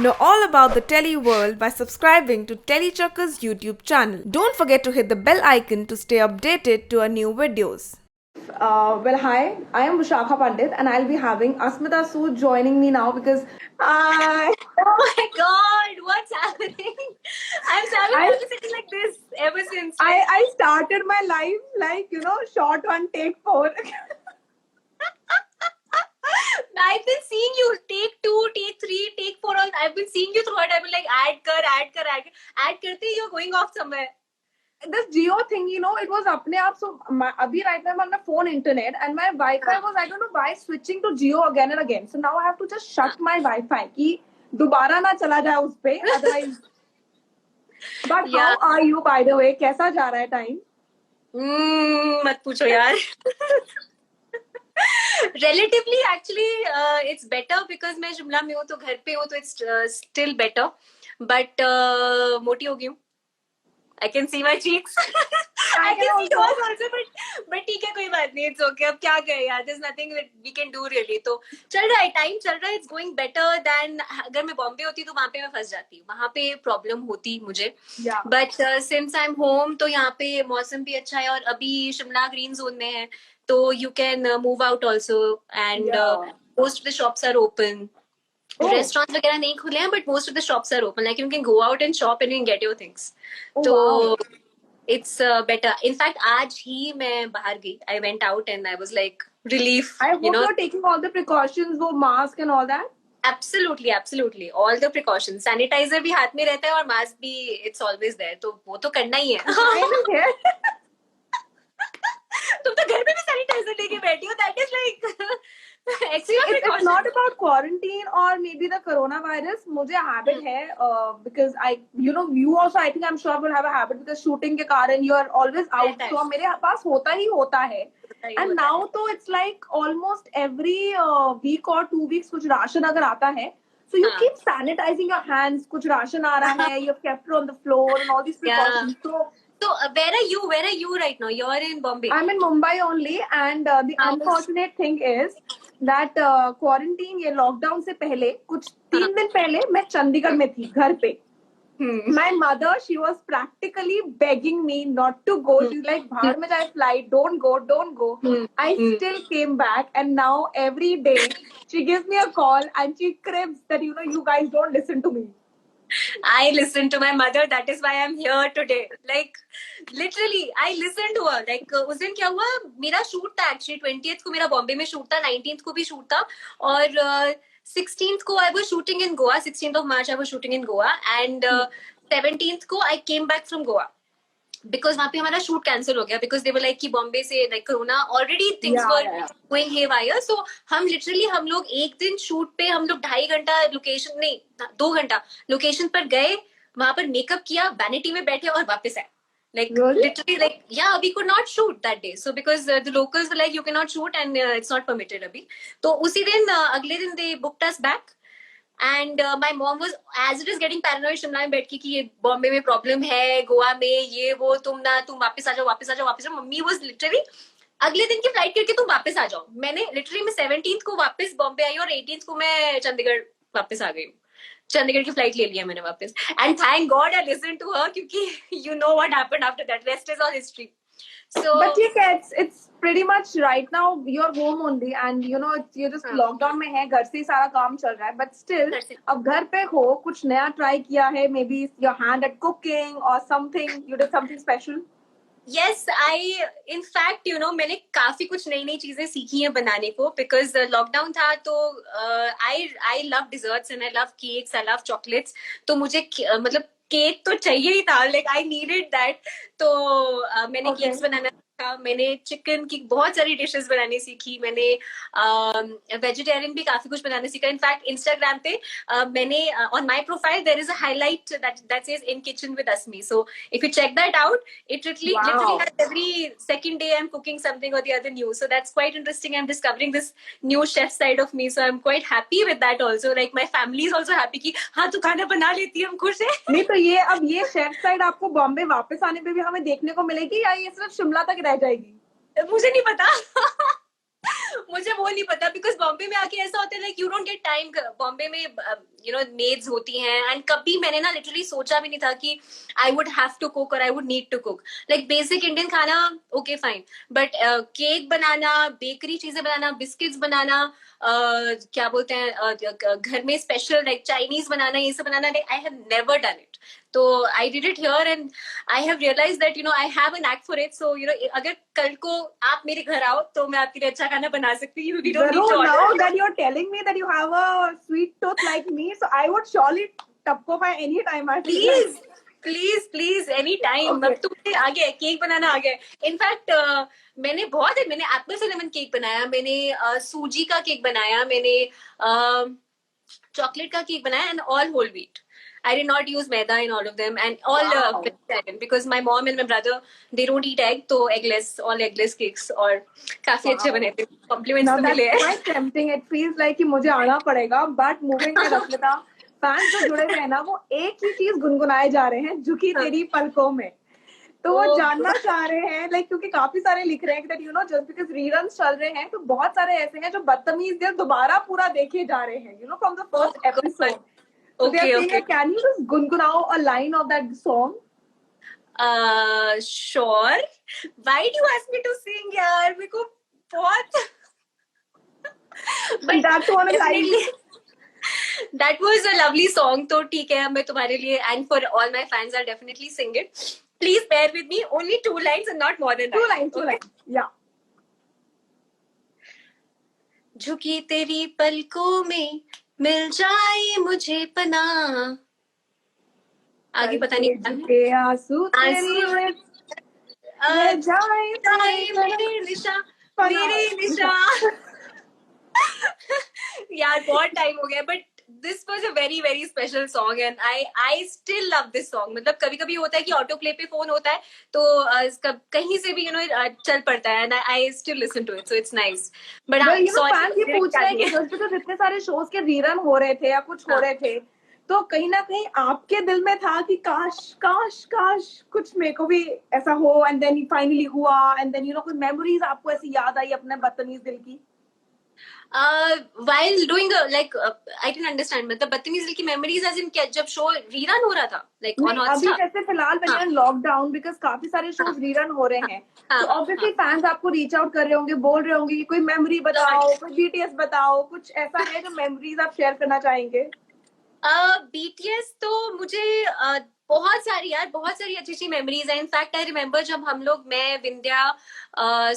Know all about the Telly world by subscribing to Telechucker's YouTube channel. Don't forget to hit the bell icon to stay updated to our new videos. Hi, I am Vishakha Pandit and I'll be having Asmita Sood joining me now because Oh my god, what's happening? I've been sitting like this ever since. I started my life like, short one, take four. I've been seeing you take 2, take 3, take 4. I've been seeing you throughout. I've been like, add karte, you're going off somewhere. This Jio thing, it was apne aap. So, abhi right now I'm on my phone internet and my Wi-Fi was, I don't know why, switching to Jio again and again. So now I have to just shut my Wi-Fi ki dobara na chala jaye us pe, otherwise. But Yeah. how are you, by the way? कैसा जा रहा है time? मत पूछो यार. Relatively, actually, it's better because मैं शिमला में हूँ तो घर पे हूँ तो it's still better. But मोटी हो गई हूँ. I can see my cheeks. I can see yours also, but ठीक है कोई बात नहीं. It's okay. अब क्या करें यार? There's nothing that we can do really. तो चल रहा है, time चल रहा है. It's going better than अगर मैं बॉम्बे होती तो वहाँ पे मैं फंस जाती. वहाँ पे problem होती मुझे. Yeah. But since I'm home तो यहाँ पे मौसम भी अच्छा है और अभी शिमला green zone में है. तो you can move out also and most of the shops are open. Restaurants वगैरह नहीं खुले हैं but most of the shops are open. Like you can go out and shop and you can get your things. So it's better. In fact, आज ही मैं बाहर गई. I went out and I was like relief. I hope you're taking all the precautions, वो mask and all that. Absolutely, absolutely. All the precautions. Sanitizer भी हाथ में रहता है और mask भी it's always there. तो वो तो करना ही है. तुम तो घर में भी सैनिटाइजर लेके बैठी हो. That is like it's not about quarantine or maybe the coronavirus. मुझे habit है because you also I think I'm sure will have a habit because shooting के कारण you are always out. So मेरे पास होता ही होता है. And now तो it's like almost every week or 2 weeks कुछ राशन अगर आता है. So you keep sanitizing your hands. कुछ राशन आ रहा है. You've kept it on the floor and all these precautions. So where are you? Where are you right now? You're in Bombay. I'm in Mumbai only, and the unfortunate thing is that quarantine ये lockdown से पहले कुछ 3 दिन पहले मैं चंडीगढ़ में थी घर पे. My mother, she was practically begging me not to go. She's like, "Bahar mein jaye flight, don't go, don't go." I still came back, and now every day she gives me a call and she cribs that you guys don't listen to me. I listen to my mother. That is why I'm here today. Like literally, I listened to her. Like उस दिन क्या हुआ? मेरा shoot था actually 20th को मेरा बॉम्बे में shoot था, 19th को भी शूट था और 16th को I was shooting in Goa. 16th of March I was shooting in Goa and 17th को I came back from Goa. Because वहाँ पे हमारा शूट कैंसिल हो गया because they were like कि बॉम्बे से like corona already things were going haywire. So हम literally हम लोग एक दिन शूट पे हम लोग 2.5 घंटा लोकेशन नहीं 2 घंटा लोकेशन पर गए वहाँ पर मेकअप किया वैनिटी में बैठे और वापस आए. Like literally like yeah we could not shoot that day so because the locals were like you cannot shoot and it's not permitted अभी. तो उसी दिन अगले दिन they booked us back. And my mom was as it is getting paranoid Shimla में बैठ के कि ये बॉम्बे में प्रॉब्लम है गोवा में ये वो तुम वापस आ जाओ. मम्मी was literally अगले दिन की फ्लाइट करके तुम वापस आ जाओ. मैंने लिटरली मैं 17th को वापस बॉम्बे आई और 18th को मैं चंडीगढ़ वापस आ गई हूँ. चंडीगढ़ की फ्लाइट ले लिया मैंने वापस. And thank God I listen to her क्योंकि you know what happened after that. Rest is all history. So, but it's pretty much right now you're home only and you're just lockdown में है घर से ही सारा काम चल रहा है but still अब घर पे हो कुछ नया ट्राई किया है maybe your hand at cooking or something you did something special. Yes, in fact, मैंने काफी कुछ नई चीजें सीखी हैं बनाने को because लॉकडाउन था तो I love desserts and I love cakes, I love chocolates. तो मुझे मतलब केक तो चाहिए ही था like I needed that. तो मैंने केक्स बनाना सीखा. मैंने चिकन की बहुत सारी डिशेस बनानी सीखी. मैंने वेजिटेरियन भी काफी कुछ बनाना सीखा. इनफैक्ट इंस्टाग्राम पे मैंने on my profile there is a highlight that says in kitchen with Asmi. So if you check that out, it literally has every second day I'm cooking something or the other new. So that's quite interesting. I'm discovering this new chef side of me. So I'm quite happy with that also. Like my family is also happy कि हाँ तू खाना बना लेती है हम खुश है. नहीं तो ये अब ये शेफ साइड आपको बॉम्बे वापस आने पे भी हमें देखने को मिलेगी या ये सिर्फ शिमला तक रह जाएगी? मुझे नहीं पता. मुझे वो नहीं पता बिकॉज बॉम्बे में आके ऐसा होता है like you don't get time. Bombay में यू नो मेड्स होती हैं एंड कभी मैंने ना लिटरली सोचा भी नहीं था कि I would have to cook और I would need to cook. Like basic Indian खाना ओके फाइन, बट केक बनाना, बेकरी चीजें बनाना, बिस्किट्स बनाना, क्या बोलते हैं घर में स्पेशल लाइक चाइनीज बनाना, ये सब बनाना, I have never done it. तो I did it here and I have realize that you know I have an act for it. So you know अगर कल को आप मेरे घर आओ तो मैं आपके लिए अच्छा खाना बना सकती हूँ. We don't need to order. Now that you're telling me that you have a sweet tooth like me, so I would surely टपको by any time. Please please please any time. Okay. अब तो मुझे आ गया cake बनाना आ गया. In fact मैंने Apple cinnamon cake बनाया, मैंने सूजी का केक बनाया, मैंने चॉकलेट का केक बनाया and all whole wheat. I did not use maida in all of them and all Wow. vegetarian because my mom and my brother they don't eat egg, so all eggless cakes और काफी अच्छे बने थे. Compliments Now तो that's मिले हैं. quite tempting. It feels like कि मुझे आना पड़ेगा. But moving with Rashmita, fans जो जुड़े हुए हैं ना, वो एक ही चीज गुनगुनाए जा रहे हैं, झुकी तेरी पलकों में. तो वो जानना चाह रहे हैं लाइक क्योंकि काफी सारे लिख रहे हैं that you know just because reruns चल रहे हैं तो बहुत सारे ऐसे हैं जो बदतमीज दिल दोबारा पूरा देखे जा रहे हैं, you know, from the first episode. So they are saying that, can you just gungunao a line of that song? Sure. Why do you ask me to sing, यार? मेरे को बहुत. But that's one of the That was a lovely song. तो ठीक है, मैं तुम्हारे लिए and for all my fans, I'll definitely sing it. Please bear with me. Only 2 lines and not more than that. 2 lines. Yeah. झुकी तेरी पलकों में मिल जाए मुझे पनाह. आगे पता नहीं के आंसू तेरी जाए मेरी निशा. यार बहुत टाइम हो गया but this was a very very special song and I still love this song. मतलब कभी कभी होता है कि ऑटो प्ले पे फोन होता है तो कहीं से भी यू नो चल पड़ता है and I still listen to it, so it's nice. But fans ये पूछ रहे हैं कि जस्ट बिकॉज़ इतने सारे शोज के रीरन हो रहे थे या कुछ हो रहे थे तो कहीं ना कहीं आपके दिल में था कि काश काश काश कुछ मेरे को भी ऐसा हो एंड देन फाइनली हुआ एंड देन यू नो कुछ मेमोरीज आपको ऐसी याद आई अपने बदतमीज दिल की? while doing I didn't understand. मतलब बदतमीज दिल की मेमोरीज एज इन क्या जब शो रीरन हो रहा था लाइक ऑन अभी जैसे फिलहाल मैंने लॉकडाउन बिकॉज काफी सारे शोज रीरन हो रहे हैं तो ऑब्वियसली फैंस आपको रीच आउट कर रहे होंगे, बोल रहे होंगे कि कोई मेमोरी बताओ, कोई बीटीएस बताओ, कुछ ऐसा है जो मेमोरीज आप शेयर करना चाहेंगे? बीटीएस तो मुझे बहुत सारी अच्छी अच्छी मेमोरीज है. इनफैक्ट आई रिमेम्बर जब हम लोग, मैं, Vindhya,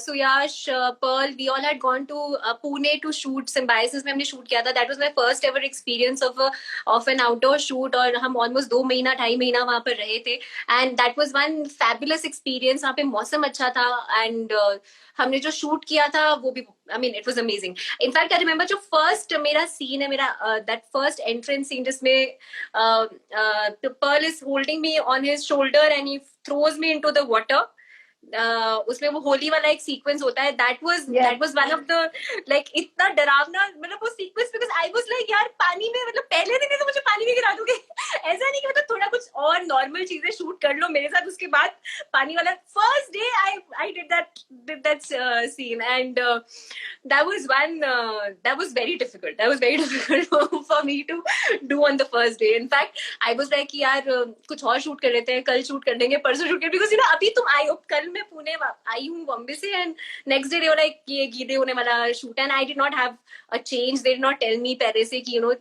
Suyash, Pearl, we all had gone to Pune to shoot. Symbiosis में हमने शूट किया था. That was my first ever experience of an outdoor shoot और हम ऑलमोस्ट 2-2.5 महीना वहां पर रहे थे and that was one fabulous experience. वहां पे मौसम अच्छा था एंड हमने जो शूट किया था वो भी I mean it was amazing. In fact I remember जो फर्स्ट मेरा सीन है, मेरा दैट फर्स्ट एंट्रेंस सीन जिसमें Pearl is holding me on his shoulder and he throws me into the water. उसमें वो होली वाला एक सीक्वेंस होता है. That was one of the like इतना डरावना मतलब वो sequence because I was like यार पानी में मतलब पहले दिन तो मुझे पानी में गिरा दोगे. ऐसा नहीं कि मतलब थोड़ा कुछ और नॉर्मल चीजें शूट कर लो मेरे साथ. उसके बाद पानी वाला first day I did that scene and that was very difficult for me to do on the first day. In fact, I was like यार कुछ और शूट कर लेते हैं, कल शूट कर लेंगे, परसों शूट कर, because you know अभी तुम आई हो, कल मैं पुणे आई हूँ बॉम्बे से एंड नेक्स्ट डे वाला ये गीदे होने वाला shoot and I did not have a change. They did not tell me पहले से कि यू नो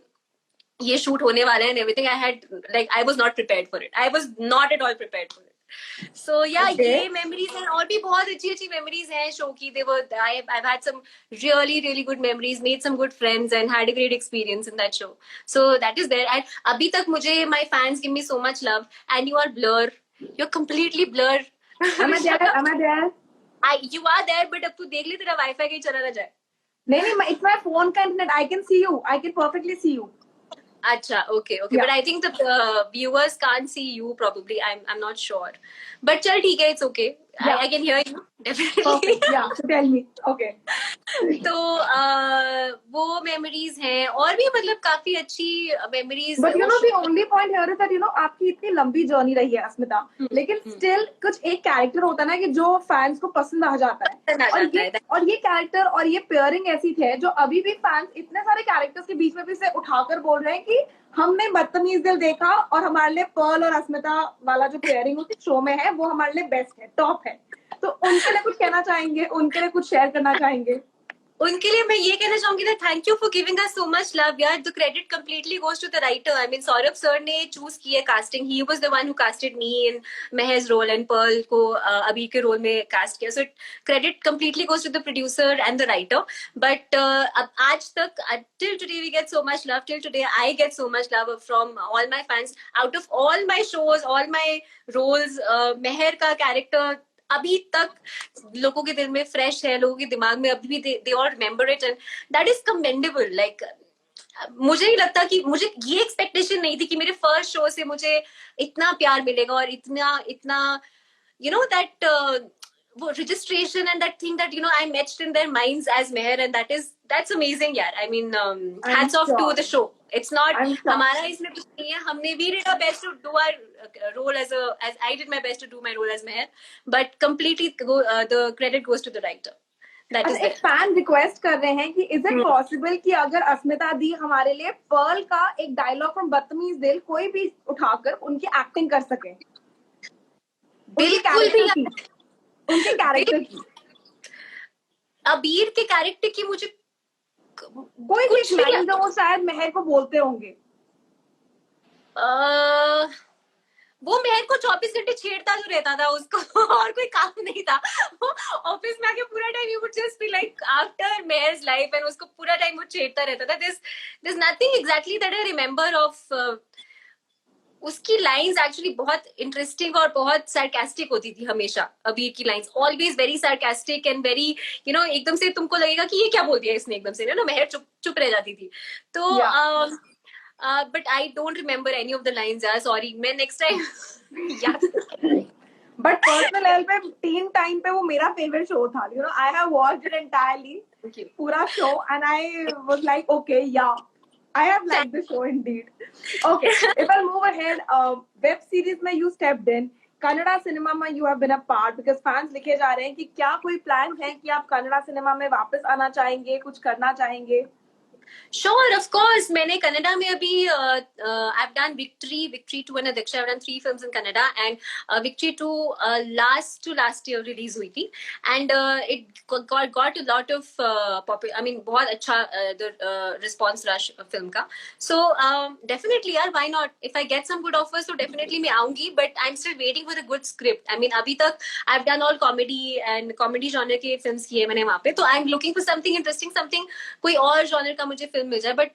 ये शूट होने वाला है and everything. I had like I was not prepared for it. I was not at all prepared for it. So yeah, ये memories हैं और भी बहुत अच्छी memories हैं शो की. I've had some really good memories, made some good friends and had a great experience in that show. So that is there. And अभी तक मुझे my fans give me so much love and you are Blur. You're completely Blur. Am I there? You are there, but अब तू देख ले तेरा wifi कहीं चला ना जाए. नहीं, it's my phone का internet. I can see you. I can perfectly see you. Acha, okay. Yeah. But I think the viewers can't see you probably. I'm not sure. But chal, theek hai, it's okay. Yeah. I can hear you definitely. Perfect. Yeah. So tell me. Okay. So वो memories हैं, और भी मतलब काफी अच्छी memories. But you know the only point here is that you no आपकी इतनी लंबी जर्नी रही है अस्मिता, लेकिन स्टिल कुछ एक कैरेक्टर होता है ना कि जो फैंस को पसंद आ जाता है, और ये कैरेक्टर और ये पेयरिंग ऐसी थे जो अभी भी फैंस इतने सारे कैरेक्टर्स के बीच में भी से उठाकर बोल रहे हैं कि हमने बदतमीज दिल देखा और हमारे लिए पर्ल और अस्मिता वाला जो पेयरिंग उस शो में है वो हमारे लिए बेस्ट है, टॉप है। तो उनके लिए कुछ कहना चाहेंगे, उनके लिए कुछ शेयर करना चाहेंगे? उनके लिए मैं ये कहना चाहूंगी that thank you for giving us so much love यार. The credit completely goes to the writer. I mean Saurabh sir ने चूज की है casting. He was the one who casted me in Meher's role and Pearl को अभी के role में cast किया. So credit completely goes to the producer and the writer. But अब आज तक till today we get so much love. Till today I get so much love from all my fans. Out of all my shows, all my roles, मेहर का character अभी तक लोगों के दिल में फ्रेश है, लोगों के दिमाग में अभी भी they all remember it, and that is commendable. Like मुझे नहीं लगता कि मुझे ये एक्सपेक्टेशन नहीं थी कि मेरे फर्स्ट शो से मुझे इतना प्यार मिलेगा और इतना यू नो दैट वो registration and that thing that you know I matched in their minds as Meher, and that's amazing यार. I mean hats off to the show. It's not हमारा इसमें कुछ नहीं है. हमने we did our best to do our role as I did my best to do my role as Meher, but completely the credit goes to the writer. That is एक fan request कर रहे हैं कि is it possible कि अगर अस्मिता दी हमारे लिए Perl का एक डायलॉग फ्रॉम बदतमीज दिल कोई भी उठाकर उनकी एक्टिंग कर सके? बिल्कुल भी उनके कैरेक्टर की, अबीर के कैरेक्टर की मुझे कोई कुछ लाइन जो वो शायद मेहर को बोलते होंगे. वो मेहर को 24 घंटे छेड़ता जो रहता था उसको और कोई काम नहीं था. ऑफिस में आके पूरा time you would just be like after Mehar's life, and उसको पूरा टाइम वो छेड़ता रहता था. This nothing exactly that I remember of. उसकी लाइंस एक्चुअली बहुत इंटरेस्टिंग और बहुत sarcastic होती थी हमेशा. अबीर की lines always very sarcastic and very you know एकदम से तुमको लगेगा कि ये क्या बोल दिया इसने एकदम से ना. मेहर चुप रह जाती थी. तो but I don't remember any of the lines यार. Sorry, मैं next time याद. But personal level पे teen time पे वो मेरा favorite show था. You know, I have watched it entirely, पूरा show, and I was like, okay, yeah, I have liked the show indeed. Okay, if I move ahead, web series में you stepped in, Kannada cinema में you have been a part, because fans लिखे जा रहे हैं कि क्या कोई plan है कि आप कन्नड़ा सिनेमा में वापस आना चाहेंगे, कुछ करना चाहेंगे? Sure, of course. मैंने कनाडा में अभी I've done Victory 2 and Adiksha. I've done 3 films in Canada, and Victory 2 last year release हुई थी, and it got a lot of I mean बहुत अच्छा the response rush film का. So definitely यार, why not? If I get some good offers, so definitely मैं आऊंगी. But I'm still waiting for the good script. I mean अभी तक I've done all comedy and comedy genre के films किए मैंने वहाँ पे. तो I'm looking for something interesting, something कोई और genre का मुझे फिल्म मिल जाए. बट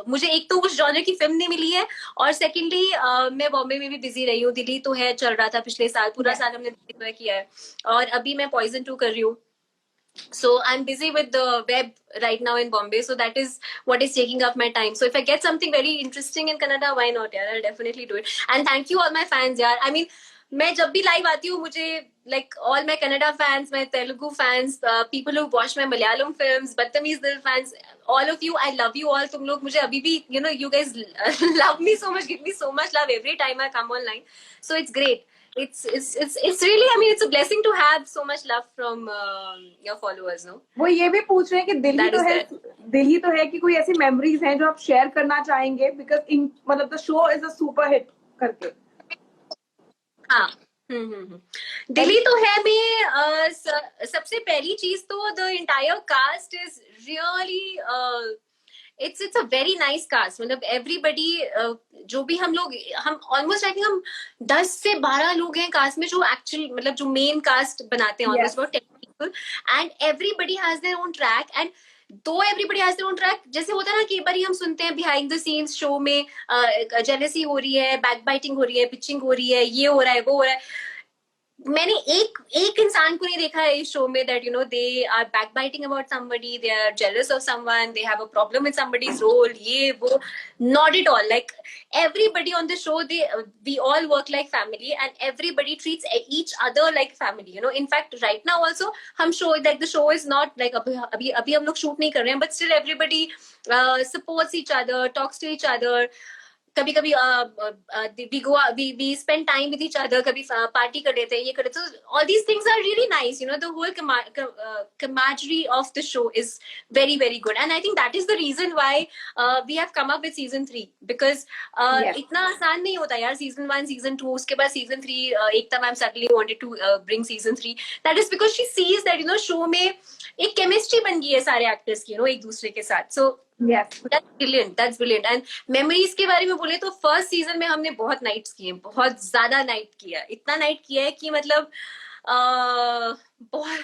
मुझे एक तो उस जॉनर की फिल्म नहीं मिली है, और सेकेंडली मैं बॉम्बे में भी बिजी रही हूँ. दिल्ली तो है चल रहा था पिछले साल, पूरा साल हमने दिल्ली में किया है, और अभी मैं पॉइजन 2 कर रही हूँ. So I'm busy with the web right now in Bombay, so that is what is taking up my time. So if I get something very interesting in Canada, why not? Yeah, I'll definitely do it. And thank you all my fans, यार. I mean मैं जब भी live आती हूँ मुझे like all my Kannada fans, my Telugu fans, people who watch my Malayalam films, बदतमीज दिल fans, all of you, I love you all. तुम लोग मुझे अभी भी you know you guys love me so much, give me so much love every time I come online. So it's great. It's really, I mean it's a blessing to have so much love from your followers, no? वो ये भी पूछ रहे हैं कि दिल्ली तो है कि कोई ऐसी मेमोरीज हैं जो आप शेयर करना चाहेंगे, because मतलब the show is a super hit करके. हाँ. दिल्ली तो है. मैं सबसे पहली चीज तो the entire cast is really it's a very nice cast. मतलब everybody जो भी हम almost I think हम 10 से 12 लोग हैं कास्ट में जो एक्चुअल मतलब जो मेन कास्ट बनाते हैं. almost about 10 people, and everybody has their own track. And तो everybody has their own track. जैसे होता है ना कि बारी हम सुनते हैं बिहाइंड द सीन्स शो में जेलेसी हो रही है, बैक बाइटिंग हो रही है, पिचिंग हो रही है, ये हो रहा है, वो हो रहा है. मैंने एक इंसान को नहीं देखा है इस शो में that you know they are backbiting about somebody, they are jealous of someone, they have a problem with somebody's role, ये वो, not at all. Like everybody on the show, we all work like family and everybody treats each other like family, you know. In fact right now also हम show, like the show is not like अभी हम लोग shoot नहीं कर रहे हैं, but still everybody supports each other, talks to each other. कभी कभी we spend time with each other, कभी पार्टी कर लेते हैं, ये कर लेते हैं. So all these things are really nice, you know. The whole camaraderie of the show is very very good, and I think that is the reason why we have come up with season 3, because Yes. इतना आसान नहीं होता यार. season 1 season 2 उसके बाद season 3, Ekta ma'am suddenly wanted to bring season 3. That is because she sees that, you know, show में एक chemistry बन गई है सारे actors की, you know, एक दूसरे के साथ. So Yes. That's brilliant. That's brilliant. And memories के बारे में बोले तो फर्स्ट सीजन में हमने बहुत नाइट्स किए, बहुत ज्यादा नाइट किया, इतना नाइट किया है कि मतलब बहुत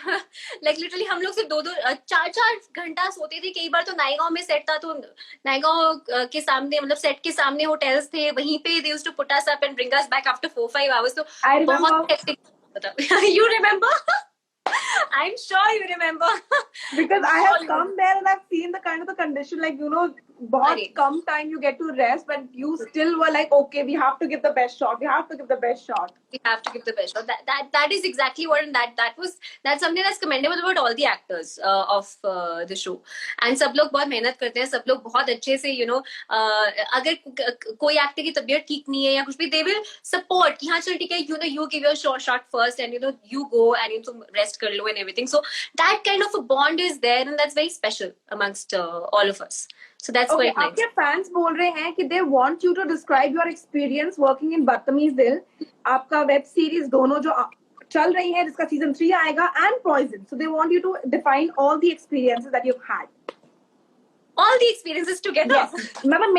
लाइक लिटरली हम लोग सिर्फ 2-4 घंटा सोते थे. कई बार तो नायगांव में सेट था, तो नायगांव के सामने, मतलब सेट के सामने होटल्स थे, वहीं पे they used to put us up and bring us back after 4-5 hours. तो I remember. बहुत hectic. You remember? I'm sure you remember. Because I have come there and I've seen the kind of the condition, like, you know, बहुत अरे. कम time you get to rest, but you still were like, okay, we have to give the best shot. We have to give the best shot. We have to give the best shot. That is exactly what, and that's something that's commendable about all the actors of the show. And सब लोग बहुत मेहनत करते हैं, सब लोग बहुत अच्छे से, you know, अगर कोई एक्टर की तबीयत ठीक नहीं है या कुछ भी, they will support कि हाँ चल ठीक है, you know, you give your shot first and, you know, you go and you तुम rest कर लो and everything. So that kind of a bond is there, and that's very special amongst all of us. So that's Okay, quite nice. आपके fans बोल रहे हैं कि they want you to describe your experience working in बदतमीज दिल. आपका web series दोनों जो चल रही है, जिसका सीजन 3 आएगा, and Poison. So they want you to define all the experiences that you've had. All the experiences together. Yes. मतलब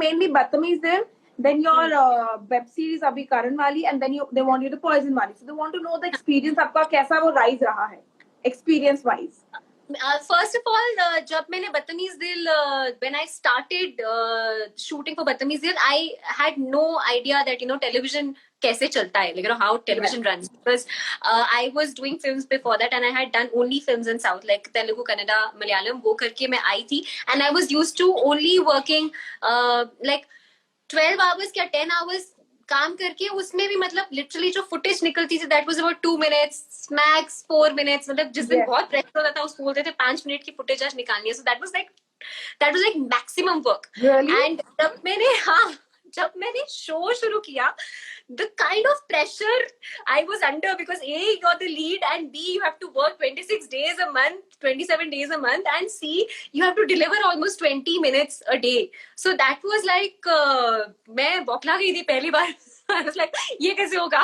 mainly बदतमीज दिल, then your web series अभी करण वाली, and then they want you to Poison वाली. So they want to know the experience आपका कैसा वो rise रहा है, experience wise. First of all, जब मैंने बदतमीज दिल, when I started shooting for बदतमीज दिल, I had no idea that, you know, television कैसे चलता है, like, you know, how television runs. Because I was doing films before that, and I had done only films in South, like Telugu, Kannada, Malayalam. वो करके मैं आई थी, and I was used to only working like 12 hours या 10 hours काम करके, उसमें भी मतलब लिटरली जो फुटेज निकलती थी, that was about 2 minutes max 4 minutes. मतलब जिस दिन बहुत प्रेशर होता था, उसको बोलते थे 5 मिनट की फुटेज आज निकालनी है. So that was like maximum work. And जब मैंने शो शुरू किया, the kind of pressure I was under, because A, you're the lead, and B, you have to work 26 days a month, 27 days a month, and C, you have to deliver almost 20 minutes a day. So that was like, मैं बौखला गई थी पहली बार. I was like, ये कैसे होगा?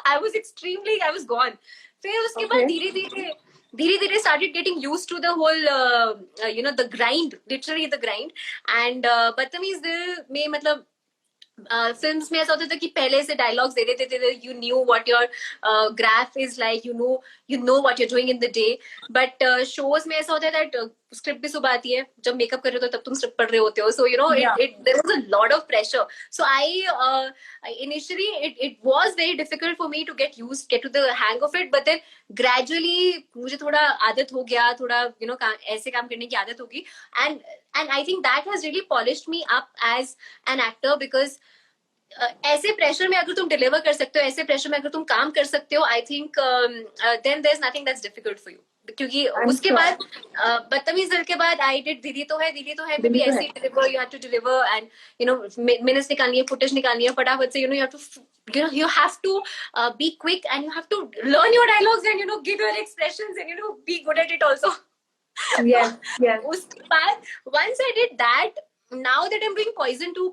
I was gone. फिर उसके बाद धीरे धीरे started getting used to the whole you know, the grind, literally the grind. And बदतमीज दिल में मतलब फिल्म्स में ऐसा होता था कि पहले से डायलॉग्स दे देते थे, you knew what your graph is like, you know what you doing in the day. But shows में ऐसा होता है दैट स्क्रिप्ट भी सुबह आती है, जब मेकअप कर रहे हो तब तुम स्क्रिप्ट पढ़ रहे होते हो. So you know, there was a lot of pressure. So I initially it was very difficult for me to get to the hang of it. But then gradually मुझे थोड़ा आदत हो गया, थोड़ा यू नो ऐसे काम करने की आदत होगी. And I think that has really polished me up as an actor, because ऐसे प्रेशर में अगर तुम डिलीवर कर सकते हो, ऐसे प्रेशर में अगर तुम काम कर सकते हो, I think then there is nothing that's difficult for you. क्योंकि उसके बाद बदतमीज दिल के बाद आई डिड दीदी तो है में भी ऐसे deliver, you have to deliver, and you know minutes निकालनी है, फुटेज निकालनी है फटाफट से. You have to be quick, and you have to learn your dialogues, and you know, give your expressions, and you know, be good at it also. Yes. उसके बाद once I did that, now that I'm doing Poison 2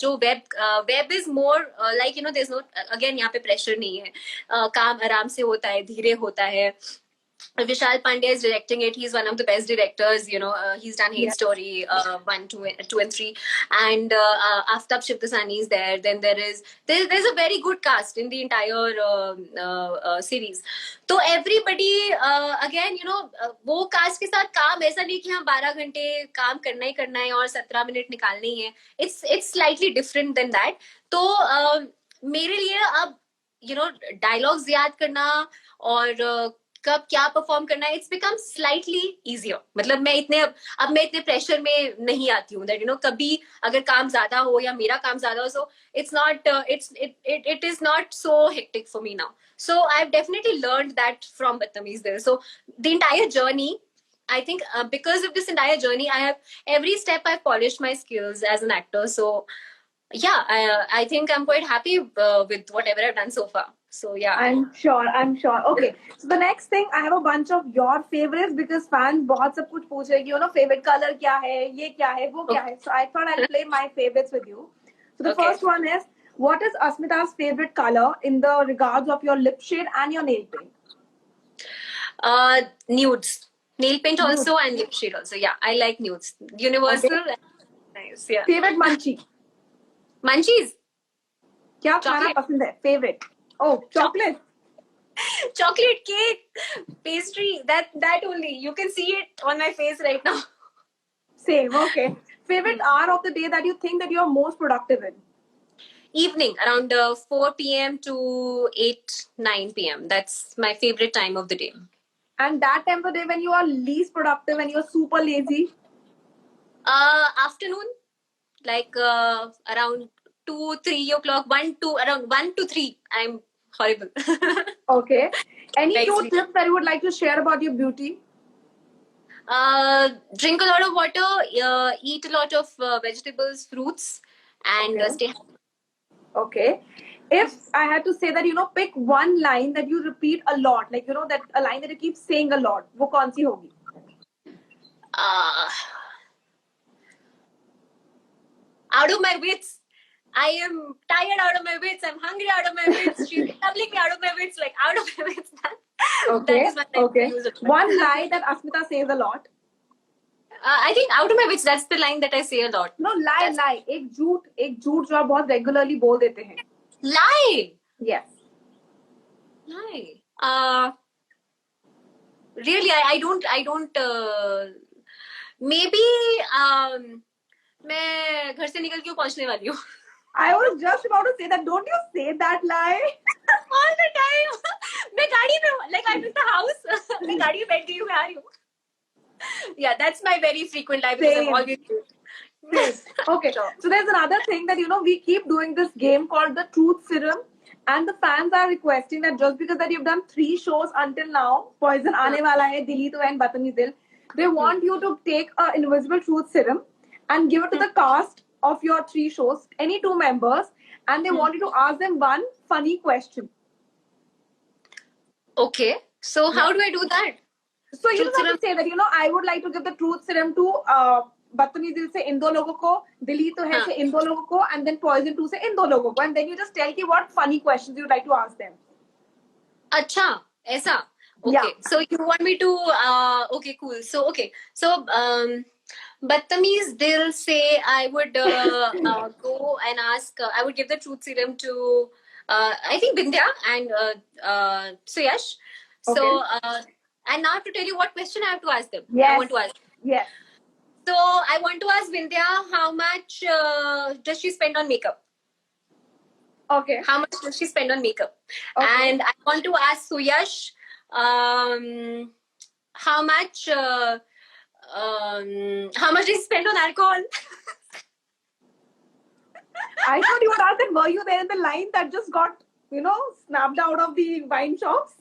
जो web is more like, you know, there's no, again यहाँ पे pressure नहीं है, काम आराम से होता है, धीरे होता है. Vishal Pandey is directing it. He's one of the best directors. You know, he's done Hate Story 1, 2, and 3, and Aftab Shivdasani is there. Then there's a very good cast in the entire series. So everybody again, you know, वो cast के साथ काम ऐसा नहीं कि हाँ 12 घंटे काम करना ही करना है और 17 मिनट निकालने ही है. It's slightly different than that. तो मेरे लिए अब डायलॉग्स याद करना और कब क्या परफॉर्म करना, इट्स बिकम स्लाइटली इजियर. मतलब मैं इतने प्रेशर में नहीं आती हूँ दैट कभी अगर काम ज्यादा हो या मेरा काम ज्यादा हो, so it is not so hectic for me now. So I've definitely learned that from Batamiz there. So the entire journey, I think because of this entire journey, I have every step I've polished my skills as an actor. So yeah, I think I'm quite happy with whatever I've done so far. So yeah. I'm sure. Okay. So the next thing, I have a bunch of your favorites because fans बहुत सब कुछ पूछ रहे हैं कि favorite color क्या है, ये क्या है, वो क्या है. So I thought I'll play my favorites with you. So the first one is, what is Asmita's favorite color in the regards of your lip shade and your nail paint? Nudes. Nail paint also and lip shade also. Yeah, I like nudes. Universal. Okay. Nice. Yeah. Favorite munchie? Munchies. क्या खाना पसंद है? Favorite. Oh, chocolate. Chocolate cake, pastry. That only. You can see it on my face right now. Same. Okay. Favorite hour of the day that you think that you are most productive in? Evening, around 4 p.m. to 8-9 p.m. That's my favorite time of the day. And that time of the day when you are least productive and you're super lazy? Afternoon, like around 2-3 o'clock, around 1 to 3. I'm horrible. Okay. Any two tips that you would like to share about your beauty? Drink a lot of water, eat a lot of vegetables, fruits, and stay happy. Okay. If I had to say that, pick one line that you repeat a lot, like, that a line that you keep saying a lot, wo kaun si hogi? Out of my wits. I am tired out of my wits. I'm hungry out of my wits. She's troubling me out of my wits, like out of my wits. Okay. That is my okay. One lie that Asmita says a lot. I think out of my wits, that's the line that I say a lot. No, lie. एक झूठ जो आप बहुत regularly बोल देते हैं. Lie. Yes. Lie. Really, I don't. Maybe मैं घर से निकल क्यों पहुंचने वाली हूँ. I was just about to say that. Don't you say that lie all the time. मैं गाड़ी में, like I'm in the house. मैं गाड़ी में बैठ गई हूँ, मैं आ रही हूँ. Yeah, that's my very frequent lie because I'm always. Okay. So there's another thing that we keep doing this game called the Truth Serum, and the fans are requesting that just because that you've done 3 shows until now, Poison aane wala hai, Dili to hai, and Batamiz Dil, they want you to take a invisible truth serum and give it to the cast of your 3 shows, any 2 members, and they want you to ask them one funny question. Okay. So how do I do that? So you have to say that, I would like to give the truth serum to Batamiz Dil se in 2 logo ko, Dili to hai se in 2 logo ko, and then Poison 2 se in 2 logo ko, and then you just tell me what funny questions you'd like to ask them. Acha, aisa. Okay. Yeah. So you want me to okay, cool. So Batamiz Dil say I would go and ask, I would give the truth serum to I think Bindya and Suyash. Okay. So and now to tell you what question I have to ask them. Yes. I want to ask. Yes. So I want to ask Vindhya, how much does she spend on makeup? Okay. How much does she spend on makeup? Okay. And I want to ask Suyash, how much does he spend on alcohol? I thought you would ask that, were you there in the line that just got, snapped out of the wine shops?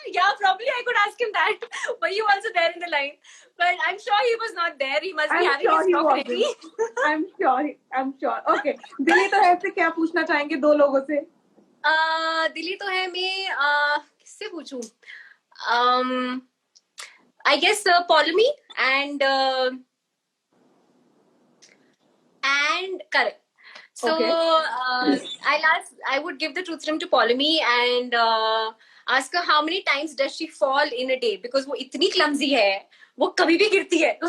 Yeah, probably I could ask him that. Were you also there in the line? But I'm sure he was not there. He must be having his stock ready. I'm sure. Okay. दिली तो है से क्या पूछना चाहेंगे 2 लोगों से? दिली तो है मैं किससे पूछूं? I guess Polemy and correct. So okay. I would give the truth serum to Polemy and ask her how many times does she fall in a day, because वो इतनी clumsy है, वो कभी भी गिरती है.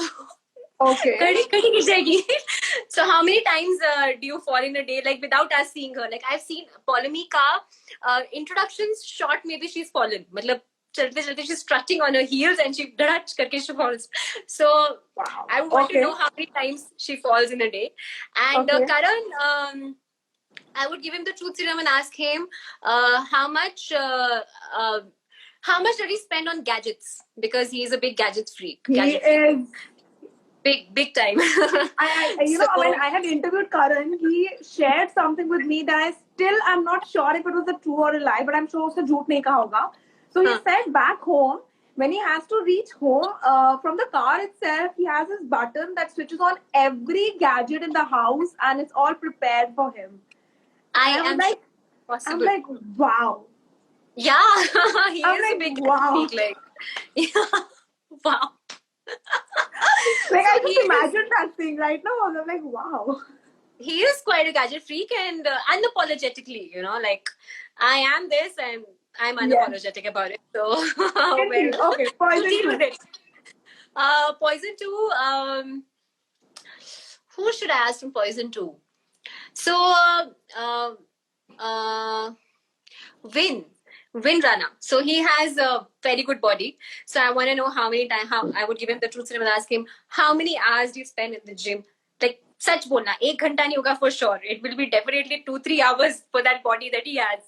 Okay. कड़ी गिर जाएगी. So how many times do you fall in a day, like without us seeing her? Like I've seen Polemy का introductions shot, maybe she's fallen. मतलब चलते she's strutting on her heels and she धड़ाच करके she falls. So wow. I want to know how many times she falls in a day. And okay. Karan, I would give him the truth serum and ask him how much did he spend on gadgets, because he is a big gadgets freak. He Gadget freak. is. Big time. You know, when I had interviewed Karan, he shared something with me that I still am not sure if it was a true or a lie, but I'm sure उसने झूठ नहीं कहा होगा. So he said back home, when he has to reach home from the car itself, he has this button that switches on every gadget in the house, and it's all prepared for him. I'm like, wow. Yeah, he I'm is like, a big wow. freak. Like, yeah, wow. Like, I just imagine that thing right now. I'm like, wow. He is quite a gadget freak, and unapologetically, you know, like, I am this and I'm unapologetic about it. So, well, okay, Poison deal 2. with it. Poison 2, who should I ask from Poison 2? So, Vin Rana. So he has a very good body. So I want to know how I would give him the truth serum and ask him, how many hours do you spend in the gym? Like, such bolna, 1 घंटा नहीं होगा for sure. It will be definitely 2-3 hours for that body that he has.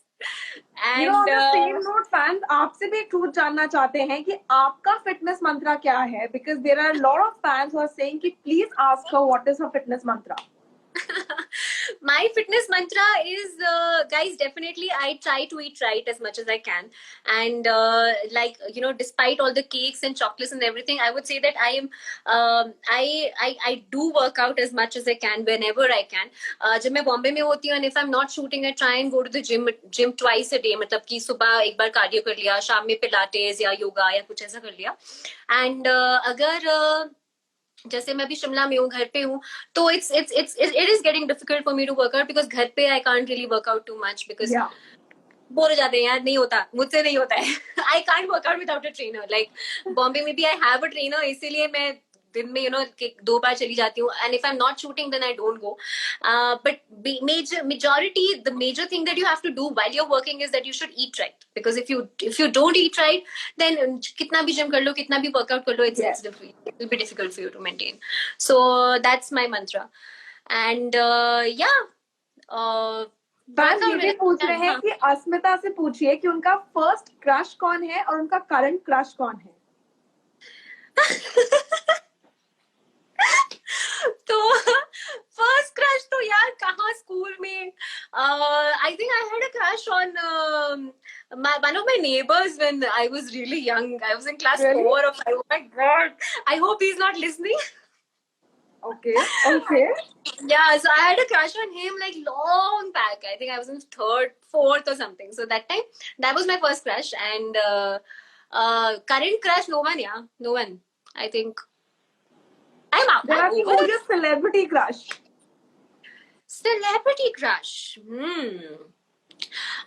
And you know, on the same note, fans, आपसे भी एक truth जानना चाहते हैं कि आपका fitness mantra क्या है? Because there are a lot of fans who are saying कि please ask her what is her fitness mantra. My fitness mantra is, guys, definitely I try to eat right as much as I can. And like, you know, despite all the cakes and chocolates and everything, I would say that I am, I do work out as much as I can whenever I can. जब मैं बॉम्बे में होती हूँ, and if I'm not shooting, I try and go to the gym twice a day. मतलब कि सुबह एक बार cardio कर लिया, शाम में पिलाटेस या योगा या कुछ ऐसा कर लिया. And अगर जैसे मैं अभी शिमला में हूँ, घर पे हूँ, तो it is getting difficult for me to work out, because घर पे I can't really work out too much, because bore हो जाते हैं यार, नहीं होता, मुझसे नहीं होता है. I can't work out without a trainer. Like, Bombay में भी I have a trainer, इसीलिए मैं दिन में, you know, 2 बार चली जाती हूँ. And if I'm not shooting, then I don't go. But the major thing that you have to do while you're working is that you should eat right. Because if you don't eat right, then कितना भी gym कर लो, कितना भी workout कर लो, it will be difficult for you to maintain. So that's my mantra. And fans ये भी पूछ रहे हैं कि अस्मिता से पूछिए कि उनका फर्स्ट क्रश कौन है और उनका करंट क्रश कौन है. तो फर्स्ट क्रश तो यार कहाँ, स्कूल में. I think I had a crush on one of my neighbors when I was really young. I was in class 4 or 5. Oh my god, I hope he's not listening. Okay. Yeah, so I had a crush on him like long back. I think I was in 3rd, 4th or something. So that time, that was my first crush. And current crush, no one, yeah. No one. I think I'm out. There are people just celebrity crush. Celebrity crush.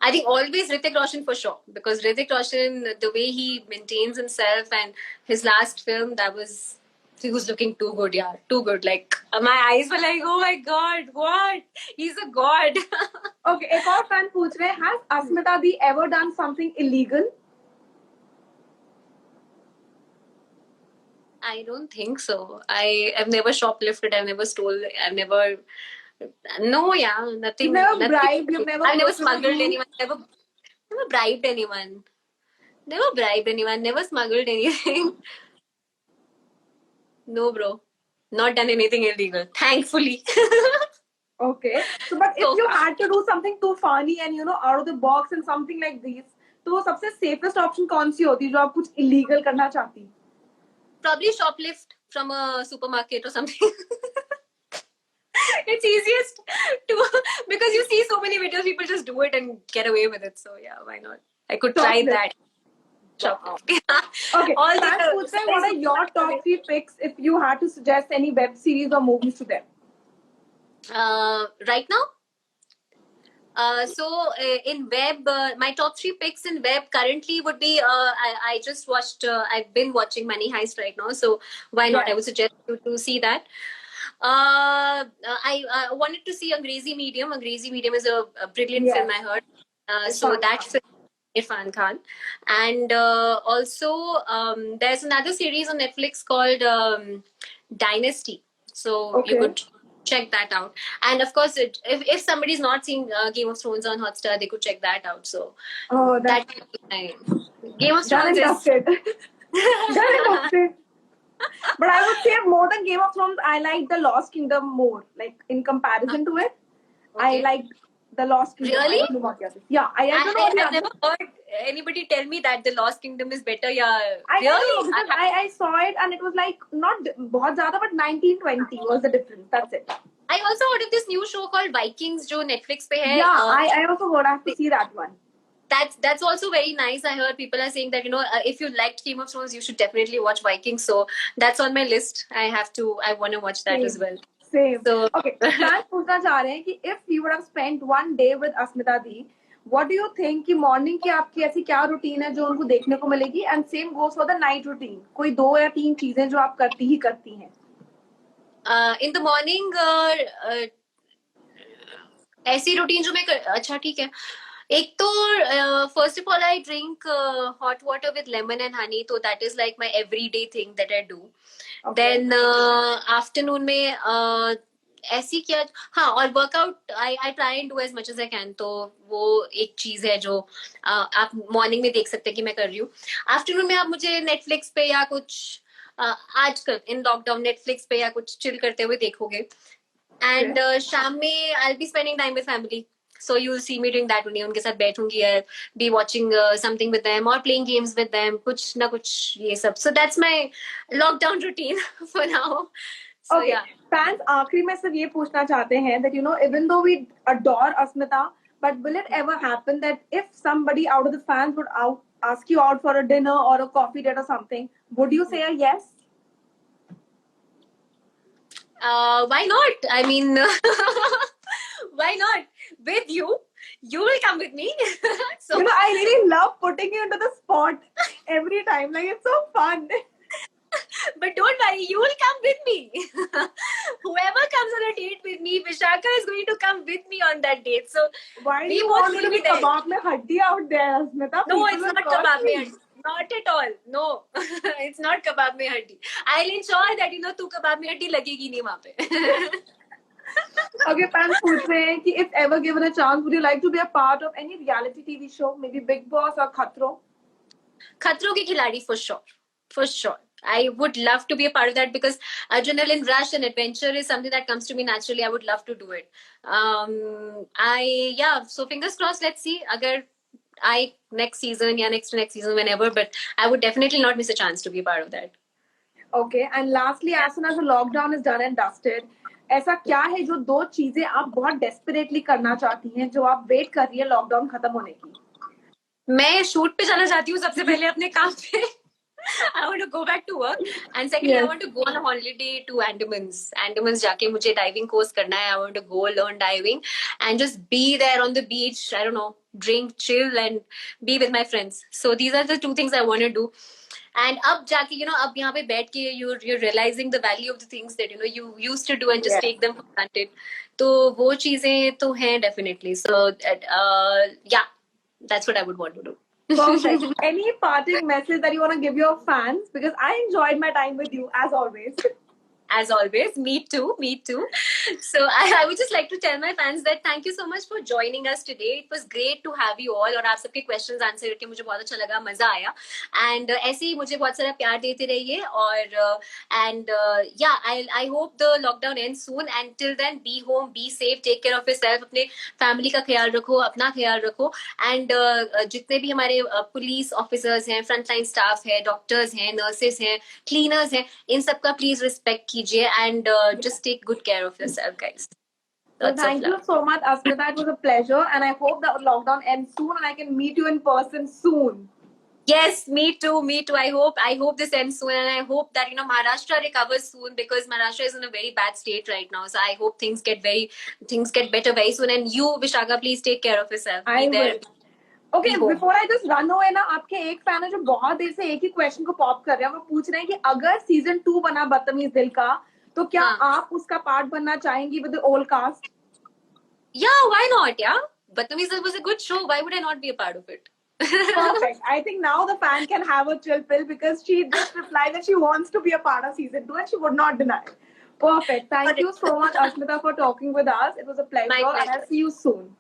I think always Hrithik Roshan for sure. Because Hrithik Roshan, the way he maintains himself, and his last film, he was looking too good, yeah. Too good. Like, my eyes were like, oh my god, what? He's a god. Okay, एक और fan पूछ रहे हैं, has Asmita Di ever done something illegal? I don't think so. I've never shoplifted, I've never stolen, I've never... No, yeah, nothing. You've never nothing. bribed, you've never... I've never smuggled anyone, never bribed anyone. Never smuggled anything. No, bro. Not done anything illegal. Thankfully. Okay. So, but if you had to do something too funny and, you know, out of the box and something like this, तो सबसे safest option कौन सी होती है जो आप कुछ illegal करना चाहती? Probably shoplift from a supermarket or something. It's easiest to, because you see so many videos, people just do it and get away with it. So yeah, why not? I could try that. Wow. Okay. What are your top 3 picks if you had to suggest any web series or movies to them? Right now? So in web, my top 3 picks in web currently would be, I just watched, I've been watching Money Heist right now. So why not? I would suggest you to see that. I wanted to see Angrezi Medium. Angrezi Medium is a brilliant film, I heard. So that film, Irfan Khan. And also, there's another series on Netflix called Dynasty. So you could check that out. And of course, if somebody's not seen Game of Thrones on Hotstar, they could check that out. So Oh, that Game of done Thrones and is dusted. Done and dusted. But I would say more than Game of Thrones, I like the Lost Kingdom more. Like in comparison to it, I Okay. like the Lost Kingdom. Really? I don't know about the others. Yeah, I don't know the I've others. never heard anybody tell me that the Lost Kingdom is better. Yeah, I don't know really? because I saw it and it was like not बहुत ज़्यादा, but 1920 was the difference. That's it. I also heard of this new show called Vikings, जो Netflix पे है. Yeah, I also heard. I have to see that one. That's also very nice. I heard people are saying that if you liked Game of Thrones, you should definitely watch Vikings. So that's on my list. I want to watch that as well. Same. So Okay, fans पूछना चाह रहे हैं कि if you would have spent one day with Asmita Di, what do you think कि morning की आपकी ऐसी क्या routine है जो उनको देखने को मिलेगी? And same goes for the night routine. कोई 2 या 3 चीजें जो आप करती ही करती हैं. in the morning, ऐसी रूटीन जो मैं अच्छा ठीक है. एक तो first of all I drink hot water with lemon and honey, तो that is like my everyday thing that I do. Then afternoon में ऐसी क्या, हाँ, और workout I try and do as much as I can. तो वो एक चीज है जो आप मॉर्निंग में देख सकते हैं कि मैं कर रही हूँ. आफ्टरनून में आप मुझे नेटफ्लिक्स पे या कुछ आजकल इन लॉकडाउन नेटफ्लिक्स पे या कुछ चिल करते हुए देखोगे. एंड शाम में I will be spending time with family. So you'll see me doing that only. उनके साथ बैठूंगी, I'll be watching something with them or playing games with them. कुछ ना कुछ ये सब. So that's my lockdown routine for now. So Okay. yeah. Fans आखिरी में सिर्फ ये पूछना चाहते हैं that even though we adore Asmita, but will it ever happen that if somebody out of the fans would ask you out for a dinner or a coffee date or something, would you say a yes? Why not? I mean, why not? With you, you will come with me. So I really love putting you into the spot every time. Like it's so fun. but don't worry, you will come with me. Whoever comes on a date with me, Vishaka is going to come with me on that date. So Why do we you both want will to be be there. kebab mein haddi out there, Asmita? No, People it's will not curse kebab me. mein haddi. Not at all. No, it's not kebab mein haddi. I'll ensure that तू kebab mein haddi लगेगी नहीं वहाँ पे. Okay, fans पूछ रहे हैं कि if ever given a chance, would you like to be a part of any reality TV show, maybe Big Boss or Khatro? खतरों के खिलाड़ी for sure, for sure. I would love to be a part of that because adrenaline rush and adventure is something that comes to me naturally. I would love to do it. So fingers crossed. Let's see. अगर next season या next season, whenever, but I would definitely not miss a chance to be a part of that. Okay, and lastly, as soon as the lockdown is done and dusted, ऐसा क्या है जो 2 चीजें आप बहुत desperately करना चाहती हैं जो आप वेट कर रही है लॉकडाउन खत्म होने की? मैं शूट पे जाना चाहती हूँ सबसे पहले अपने काम पे. I want to go back to work, and secondly, Yes. I want to go on a holiday to Andamans. Andamans जाके मुझे diving course करना है. I want to go learn diving and just be there on the beach. I don't know, drink, chill, and be with my friends. So these are the 2 things I want to do. And अब जाके अब यहाँ पे बैठ के you're realizing the value of the things that you used to do and just Yes. take them for granted. तो वो चीजें तो हैं definitely. So yeah, that's what I would want to do. Perfect. Any parting message that you want to give your fans? Because I enjoyed my time with you as always. As always, me too. So I would just like to tell my fans that thank you so much for joining us today. It was great to have you all. और आप सबके questions answer करके मुझे बहुत अच्छा लगा, मजा आया. And ऐसे ही मुझे बहुत सारा प्यार देते रहिए. और I hope the lockdown ends soon. And till then, be home, be safe, take care of yourself. अपने family का ख्याल रखो, अपना ख्याल रखो. And जितने भी हमारे police officers हैं, frontline staff हैं, doctors हैं, nurses हैं, cleaners हैं, इन सबका please respect कीजिए and just take good care of yourself, guys. So thank you so much, Asmita. It was a pleasure, and I hope the lockdown ends soon and I can meet you in person soon. Yes, me too. I hope this ends soon, and I hope that Maharashtra recovers soon because Maharashtra is in a very bad state right now. So I hope things get better very soon. And you, Vishaka, please take care of yourself. I Be there. will. Okay, before I just run away ना, आपके एक fan है जो बहुत देर से एक ही question को pop कर रहे हैं. वो पूछ रहे हैं कि अगर सीजन 2 बना बदतमीज दिल का, तो क्या आप उसका पार्ट बनना चाहेंगी with the old cast? Yeah, why not? Yeah, Badtameez was a good show. Why would I not be a part of it? Perfect. I think now the fan can have a chill pill because she just replied that she wants to be a part of season 2 and she would not deny it. Perfect. Thank you so much, Ashmita, for talking with us. It was a pleasure, My and I'll pleasure. see you soon.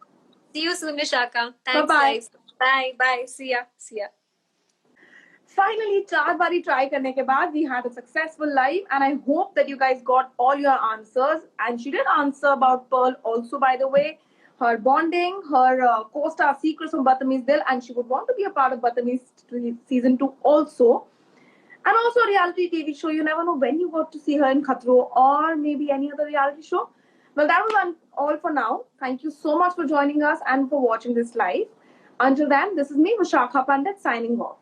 See you soon, Vishaka. Thanks, Bye-bye. guys. Bye. Bye. See ya. See ya. Finally, 4 बारी try करने के बाद we had a successful live, and I hope that you guys got all your answers. And she did answer about Pearl also, by the way. Her bonding, her co-star secrets from Batamiz Dil, and she would want to be a part of Batamiz season 2 also. And also a reality TV show. You never know when you got to see her in Khatro or maybe any other reality show. Well, that was all for now. Thank you so much for joining us and for watching this live. Until then, this is me, Vishakha Pandit, signing off.